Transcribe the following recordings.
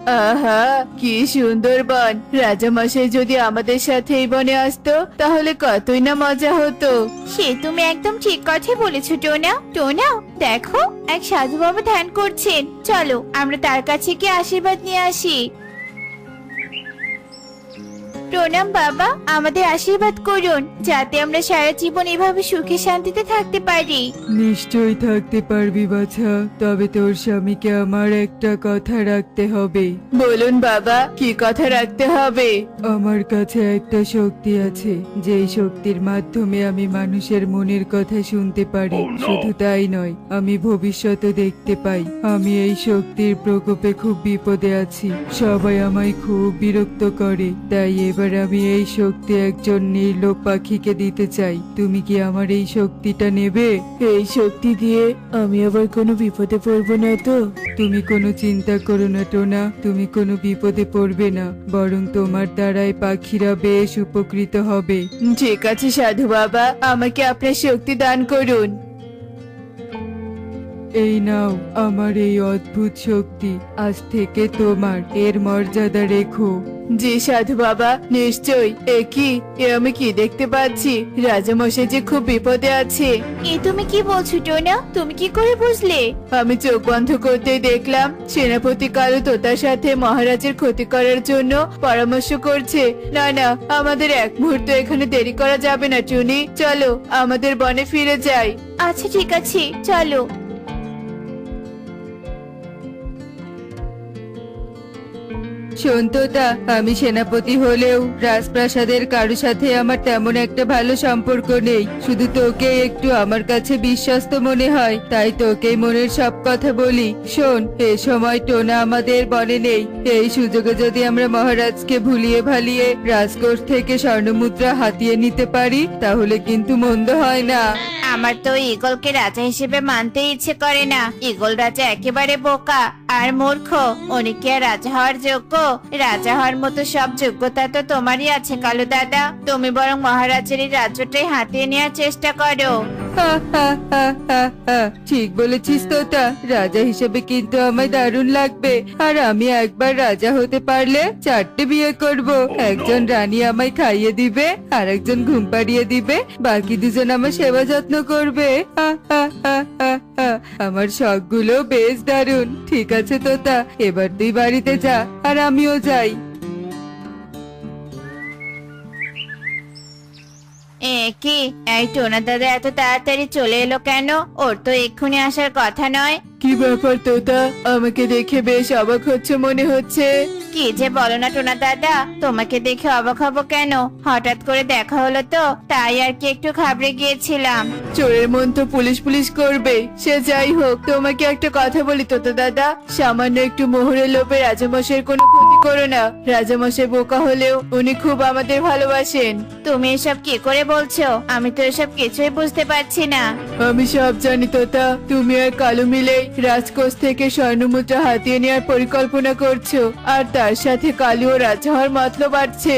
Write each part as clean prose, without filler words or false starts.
আহা, কি সুন্দর বন। রাজামশাই যদি আমাদের সাথে এই বনে আসতো তাহলে কতই না মজা হতো। সে তুমি একদম ঠিক কথা বলেছো টোনা। টোনা, দেখো এক সাধু বাবা ধ্যান করছেন, চলো আমরা তার কাছে গিয়ে আশীর্বাদ নিয়ে আসি। প্রণাম বাবা, আমাদের আশীর্বাদ করুন যাতে আমরা সারা জীবন এভাবে সুখে শান্তিতে থাকতে পারি। নিশ্চয়ই থাকতে পারবি বাছা, তবে তোর স্বামীকে আমার একটা কথা রাখতে হবে। বলুন বাবা, কি কথা রাখতে হবে? আমার কাছে একটা শক্তি আছে, যেই শক্তির মাধ্যমে আমি মানুষের মনের কথা শুনতে পারি। শুধু তাই নয়, আমি ভবিষ্যতে দেখতে পাই। আমি এই শক্তির প্রকোপে খুব বিপদে আছি, সবাই আমায় খুব বিরক্ত করে। তাই এবার আমি এই শক্তি একজন নির্লোভ পাখিকে দিতে চাই। তুমি কি আমার এই শক্তিটা নেবে? এই শক্তি দিয়ে আমি আবার কোনো বিপদে পড়বো না তো? তুমি কোনো চিন্তা করো না টোনা, তুমি কোনো বিপদে পড়বে না, বরং তোমার দ্বারাই পাখিরা বেশ উপকৃত হবে। ঠিক আছে সাধু বাবা, আমাকে আপনার শক্তি দান করুন। এই নাও আমার এই অদ্ভুত শক্তি, আজ থেকে তোমার, এর মর্যাদা রেখো। জি সাধু বাবা, নিশ্চয়। এ আমি কি দেখতে পাচ্ছি? রাজামশাই যে খুব বিপদে আছে। এ তুমি কি বলছো টোনা? তুমি কি করে বুঝলে? আমি চোখ বন্ধ করতেই দেখলাম সেনাপতি কালু তোতার সাথে মহারাজের ক্ষতি করার জন্য পরামর্শ করছে। না না, আমাদের এক মুহূর্ত এখানে দেরি করা যাবে না টুনি, চলো আমাদের বনে ফিরে যাই। আচ্ছা ঠিক আছে, চলো। শোন তোতা, আমি সেনাপতি হলেও রাজপ্রাসাদের কারো সাথে আমার তেমন একটা ভালো সম্পর্ক নেই। শুধু তোকে একটু আমার কাছে বিশ্বস্ত মনে হয়, তাই তোকেই মনের সব কথা বলি। শোন, এ সময় টোনা আমাদের বনে নেই। এই সুযোগে যদি আমরা মহারাজকে ভুলিয়ে ভালিয়ে রাজকোষ থেকে স্বর্ণমুদ্রা হাতিয়ে নিতে পারি তাহলে কিন্তু মন্দ হয় না। আমার তো ঈগলকে রাজা হিসেবে মানতে ইচ্ছে করে না। ঈগল রাজা একেবারে বোকা আর মূর্খ, উনি কি আর রাজা হওয়ার যোগ্য? রাজা হওয়ার মতো সব যোগ্যতা তো তোমারই আছে কালু দাদা। তুমি বরং মহারাজের এই রাজ্যটাই হাতিয়ে নেওয়ার চেষ্টা করো। হা, হা, হা, হা, হা। ঠিক বলেছিস তোতা, রাজা হিসেবে কিন্তু আমায় দারুণ লাগবে। আর আমি একবার রাজা হতে পারলে 4টে বিয়ে করব। একজন রানী আমায় খাইয়ে দিবে, আর একজন ঘুম পাড়িয়ে দিবে, বাকি দুজন আমার সেবা যত্ন করবে। হা, হা, হা, হা, হা। আমার শখগুলো বেশ দারুণ। ঠিক আছে তোতা, এবার তুই বাড়িতে যা, আর আমিও যাই। কি এই টোনা দাদা এত তাড়াতাড়ি চলে এলো কেন? ওর তো এক্ষুনি আসার কথা নয়। কি ব্যাপার তোতা, আমাকে দেখে বেশ অবাক হচ্ছে মনে হচ্ছে। কি যে বলো না টোনা দাদা, তোমাকে দেখে অবাক হবো কেন? হঠাৎ করে দেখা হলো তো, তাই আর কি একটু ঘাবড়ে গিয়েছিলাম। চোরের মন তো পুলিশ পুলিশ করবে, সে যাই হোক। তোমাকে একটা কথা বলি তোতা দাদা, সামান্য একটু মোহরের লোভে রাজামশাইয়ের কোনো ক্ষতি করো না। রাজামশাই বোকা হলেও উনি খুব আমাদের ভালোবাসেন। তুমি এসব কি করে বলছো? আমি তো এসব কিছুই বুঝতে পারছি না। আমি সব জানি তোতা, তুমি আর কালু মিলে রাজকোষ থেকে স্বর্ণমুদ্রা হাতিয়ে নেওয়ার পরিকল্পনা করছো, আর তার সাথে কালু ও রাজা হওয়ার মতলব বাড়ছে।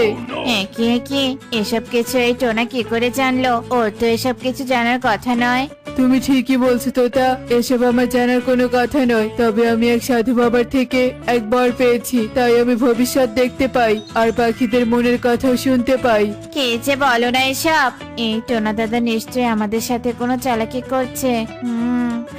কি এসব কিছু এই টোনা কি করে জানলো? ওর তো এসব কিছু জানার কথা নয়। তুমি ঠিকই বলছো তোতা, এসব আমার জানার কোনো কথা নয়। তবে আমি এক সাধু বাবার থেকে এক বর পেয়েছি, তাই আমি ভবিষ্যৎ দেখতে পাই আর পাখিদের মনের কথাও শুনতে পাই। কে যে বলো না এসব। এই টোনা দাদা নিশ্চয়ই আমাদের সাথে কোনো চালাকি করছে।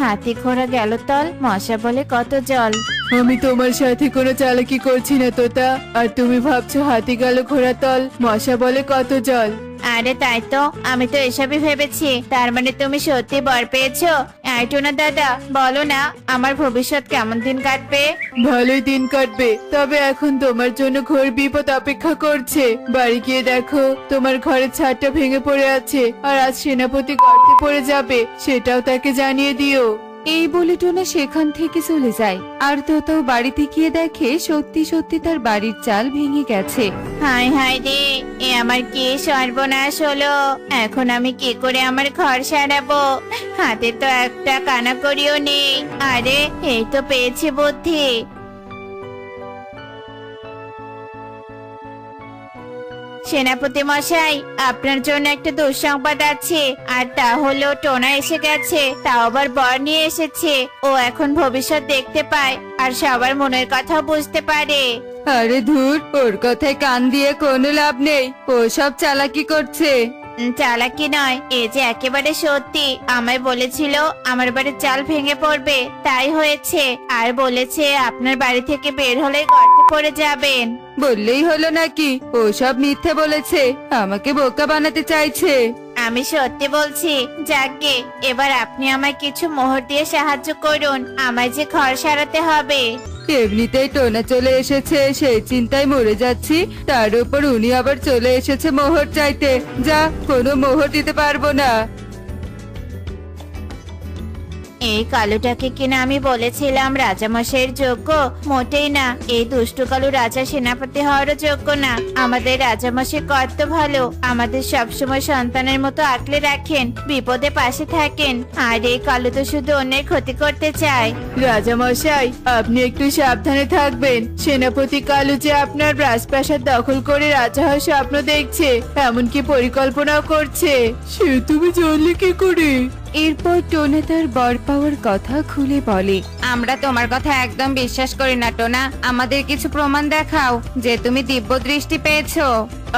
হাতি ঘোড়া গেল তল, মশা বলে কত জল। আমি তোমার সাথে কোনো চালাকি করছি না তোতা, আর তুমি ভাবছো হাতি গেল ঘোড়া তল, মশা বলে কত জল। আরে তাই তো, আমি তো এসবই ভেবেছি। তার মানে তুমি সত্যি বর পেয়েছো? এই টোনা দাদা, বলো না আমার ভবিষ্যৎ কেমন দিন কাটবে? ভালোই দিন কাটবে, তবে এখন তোমার জন্য ঘোর বিপদ অপেক্ষা করছে। বাড়ি গিয়ে দেখো তোমার ঘরের ছাদটা ভেঙে পড়ে আছে, আর আজ সেনাপতি গর্তে পড়ে যাবে, সেটাও তাকে জানিয়ে দিও। এই বলে টোনা সেখান থেকে চলে যায়, আর তোতাও বাড়িতে গিয়ে দেখে সত্যি সত্যি তার বাড়ির চাল ভেঙে গেছে। হায় হায় রে, এ আমার কি সর্বনাশ হলো! এখন আমি কি করে আমার ঘর সারাবো? হাতে তো একটা কানাকড়িও নেই। আরে এই তো পেয়েছি বুদ্ধি। সেনাপতি মশাই, আপনার জন্য একটা দুঃসংবাদ আছে, আর তা হলো টোনা এসে গেছে, তাও আবার বর নিয়ে এসেছে। ও এখন ভবিষ্যৎ দেখতে পায় আর সবার মনের কথা বুঝতে পারে। আরে ধুর, ওর কথায় কান দিয়ে কোনো লাভ নেই, ও সব চালাকি করছে। চালাকি নয়, এ যে একেবারে সত্যি। আমায় বলেছিল আমার বাড়ির চাল ভেঙে পড়বে, তাই হয়েছে। আর বলেছে আপনার বাড়ি থেকে বের হলে গর্তে পড়ে যাবেন। বললেই হলো নাকি? ও সব মিথ্যে বলেছে, আমাকে বোকা বানাতে চাইছে। আমি সত্যি বলছি। যাকগে, এবার আপনি আমায় কিছু মোহর দিয়ে সাহায্য করুন, আমায় যে ঘর সারাতে হবে। এমনিতেই টোনা চলে এসেছে, সেই চিন্তায় মরে যাচ্ছি, তার উপর উনি আবার চলে এসেছে মোহর চাইতে। যা, কোনো মোহর দিতে পারবো না। এই কালুটাকে কিনা আমি বলেছিলাম রাজামশাইয়ের যোগ্য, মোটেই না। এই দুষ্টু কালু রাজা সেনাপতি হওয়ারও যোগ্য না। আমাদের রাজামশাই কত ভালো, আমাদের সবসময় সন্তানের মতো আঁকলে রাখেন, বিপদে পাশে থাকেন। আর এই কালু তো শুধু অন্যের ক্ষতি করতে চায়। রাজামশাই, আপনি একটু সাবধানে থাকবেন। সেনাপতি কালু যে আপনার রাজপ্রাসাদ দখল করে রাজা হওয়ার স্বপ্ন দেখছে, এমনকি পরিকল্পনাও করছে। সে তুমি জানলে কি করে? এরপর টোনা তার বর পাওয়ার কথা খুলে বলে। আমরা তোমার কথা একদম বিশ্বাস করি না টোনা, আমাদের কিছু প্রমাণ দেখাও যে তুমি দিব্য দৃষ্টি পেয়েছো।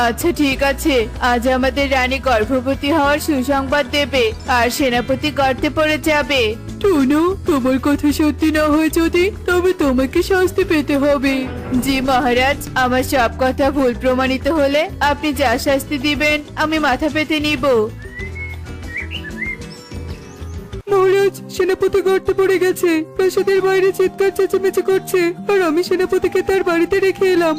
আচ্ছা ঠিক আছে, আজ আমাদের রানী গর্ভবতী হওয়ার সুসংবাদ দেবে আর সেনাপতি গর্তে পড়ে যাবে। টোনা, তোমার কথা সত্যি না হয় যদি, তবে তোমাকে শাস্তি পেতে হবে। জি মহারাজ, আমার সব কথা ভুল প্রমাণিত হলে আপনি যা শাস্তি দিবেন আমি মাথা পেতে নিব। মহারাজ, সেনাপতি গর্তে পড়ে গেছে, প্রাসাদের বাইরে চিৎকার চেঁচামেচি করছে, আর আমি সেনাপতিকে তার বাড়িতে রেখে এলাম।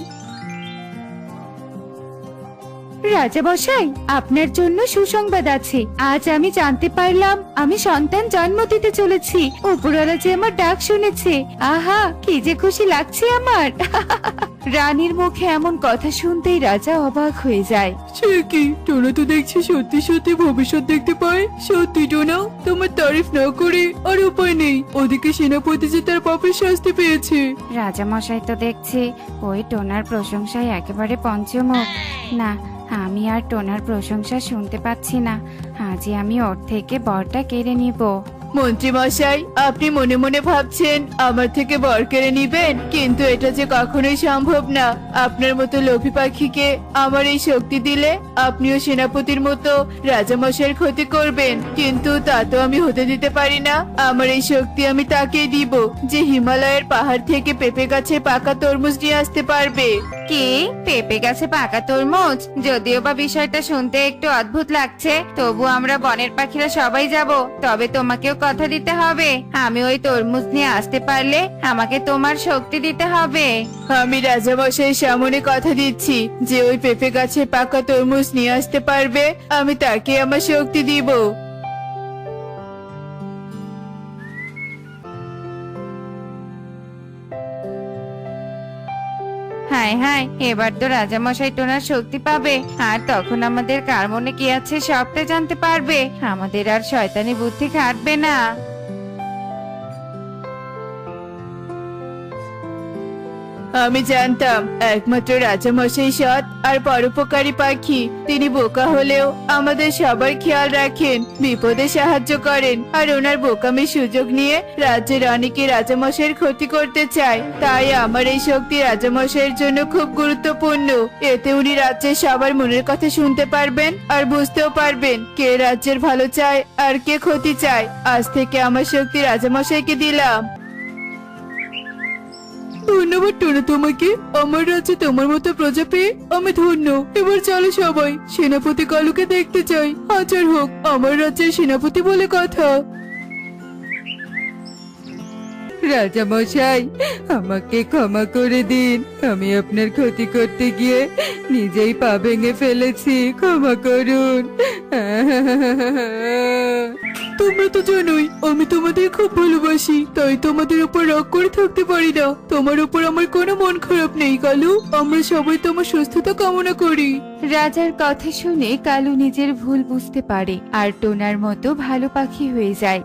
রাজা মশাই, আপনার জন্য সুসংবাদ আছে। আজ আমি জানতে পারলাম আমি সন্তান জন্ম দিতে চলেছি। উপরওয়ালা যে আমার ডাক শুনেছে, আহা কি যে খুশি লাগছে আমার। রানীর মুখে এমন কথা শুনতেই রাজা অবাক হয়ে যায়। সে কি, টোনা তো দেখছি সত্যি সত্যি ভবিষ্যৎ দেখতে পায়। সত্যি টোনা, তোমার তারিফ না করে আর উপায় নেই। ওদিকে সেনাপতি যে তার পাপের শাস্তি পেয়েছে। রাজা মশাই তো দেখছি ওই টোনার প্রশংসায় একেবারে পঞ্চমুখ। না, আমি আর টোনার প্রশংসা শুনতে পাচ্ছি না। আজই আমি ওর থেকে বরটা কেড়ে নিব। মন্ত্রী মশাই, আপনি মনে মনে ভাবছেন আমার থেকে বর কেড়ে নিবেন, কিন্তু এটা যে কখনোই সম্ভব না। আপনার মতো লোভী পাখিকে আমার এই শক্তি দিলে আপনিও সেনাপতির মতো রাজামশাইয়ের ক্ষতি করবেন, কিন্তু তা তো আমি হতে দিতে পারি না। আমার এই শক্তি আমি তাকেই দিব যে হিমালয়ের পাহাড় থেকে পেঁপে গাছে পাকা তরমুজ নিয়ে আসতে পারবে। কি, পেঁপে গাছে পাকা তরমুজ? যদিও বা বিষয়টা শুনতে একটু অদ্ভুত লাগছে, তবু আমরা বনের পাখিরা সবাই যাব। তবে তোমাকেও কথা দিতে হবে, আমি ওই তরমুজ নিয়ে আসতে পারলে আমাকে তোমার শক্তি দিতে হবে। আমি রাজামশাইয়ের সামনে কথা দিচ্ছি যে ওই পেঁপে গাছে পাকা তরমুজ নিয়ে আসতে পারবে, আমি তাকে আমার শক্তি দিব। হায় হায়, এবার তো রাজামশাই টোনার শক্তি পাবে, আর তখন আমাদের কার মনে কি আছে সবটা জানতে পারবে। আমাদের আর শয়তানি বুদ্ধি খাটবে না। আমি জানতাম একমাত্র রাজামশাই সৎ আর পরোপকারী পাখি। তিনি বোকা হলেও আমাদের সবার খেয়াল রাখেন, বিপদে সাহায্য করেন, আর ওনার বোকামির সুযোগ নিয়ে রাজ্যের রানীকে রাজামশাইয়ের ক্ষতি করতে চায়। তাই আমার এই শক্তি রাজামশাইয়ের জন্য খুব গুরুত্বপূর্ণ। এতে উনি রাজ্যের সবার মনের কথা শুনতে পারবেন আর বুঝতেও পারবেন কে রাজ্যের ভালো চায় আর কে ক্ষতি চায়। আজ থেকে আমার শক্তি রাজামশাইকে দিলাম। ধন্যবাদ টোনা তোমাকে, আমার রাজ্যে তোমার মতো প্রজা পেয়ে আমি ধন্য। এবার চলো সবাই, সেনাপতি কালুকে দেখতে চাই। হাজার হোক আমার রাজ্যের সেনাপতি বলে কথা। রাজা মশাই, আমাকে ক্ষমা করে দিন, আমি আপনার ক্ষতি করতে গিয়ে নিজেই পা ভেঙে ফেলেছি, ক্ষমা করুন। তোমরা তো জানোই আমি তোমাদের খুব ভালোবাসি, তাই তোমাদের উপর রাগ করে থাকতে পারি না। তোমার উপর আমার কোনো মন খারাপ নেই কালু, আমরা সবাই তোমার সুস্থতা কামনা করি। রাজার কথা শুনে কালু নিজের ভুল বুঝতে পারে আর টোনার মতো ভালো পাখি হয়ে যায়।